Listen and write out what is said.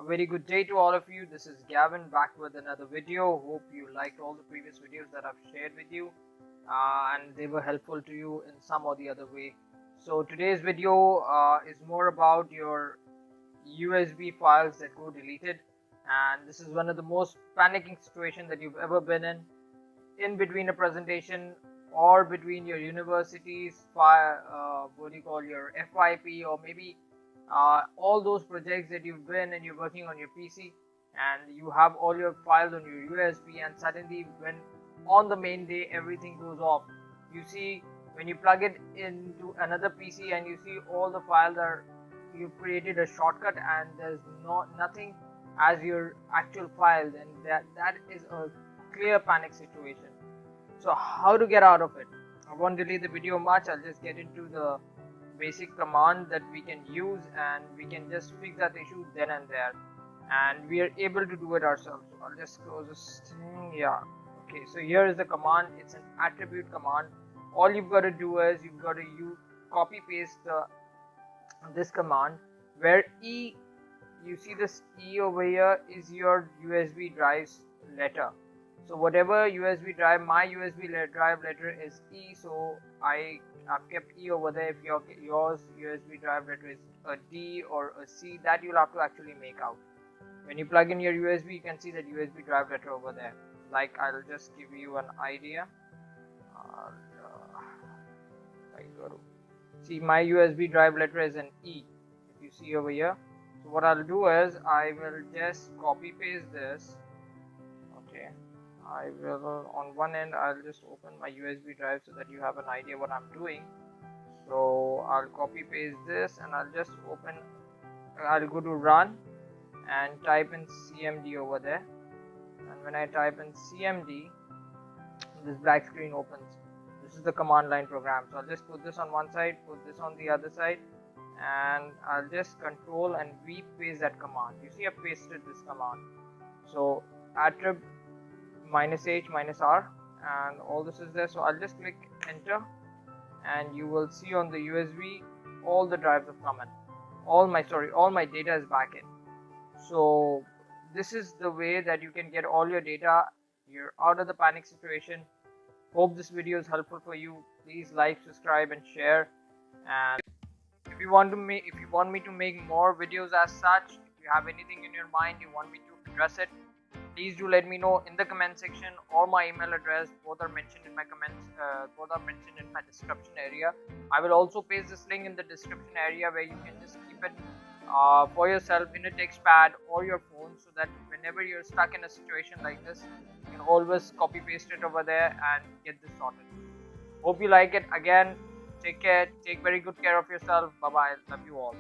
A very good day to all of you. This is Gavin back with another video. Hope you liked all the previous videos that I've shared with you and they were helpful to you in some or the other way. So today's video is more about your USB files that go deleted, and this is one of the most panicking situations that you've ever been in between a presentation or between your university's what do you call your FYP, or maybe all those projects that you've been and you're working on your PC and you have all your files on your USB, and suddenly when on the main day everything goes off. You see, when you plug it into another PC and you see all the files are, you've created a shortcut and there's nothing as your actual files, and that is a clear panic situation. So how to get out of it? I won't delay the video much. I'll just get into the basic command that we can use, and we can just fix that issue then and there, and we are able to do it ourselves. So I'll just close this thing. Yeah, okay, so here is the command. It's an attribute command. All you've got to do is you've got to copy paste this command, where E, you see this E over here is your USB drive's letter. So whatever USB drive, my USB drive letter is E, so I've kept E over there. If yours USB drive letter is a D or a C, that you'll have to actually make out. When you plug in your USB, you can see that USB drive letter over there. Like, I'll just give you an idea. I got to see my USB drive letter is an E, if you see over here. So what I'll do is I will just copy paste this. Okay, I will, on one end I'll just open my USB drive so that you have an idea what I'm doing. So I'll copy paste this and I'll just open, I'll go to run and type in CMD over there, and when I type in CMD, this black screen opens. This is the command line program. So I'll just put this on one side, put this on the other side, and I'll just control and V paste that command. You see, I've pasted this command. So attrib -H -R, and all this is there. So I'll just click enter, and you will see on the USB all the drives have come in. All my data is back in. So this is the way that you can get all your data. You're out of the panic situation. Hope this video is helpful for you. Please like, subscribe, and share. And if you want me to make more videos as such, if you have anything in your mind you want me to address it, please do let me know in the comment section, or my email address. Both are mentioned in my comments. Both are mentioned in my description area. I will also paste this link in the description area where you can just keep it for yourself in a text pad or your phone, so that whenever you're stuck in a situation like this, you can always copy paste it over there and get this sorted. Hope you like it. Again, take care, take very good care of yourself. Bye bye, love you all.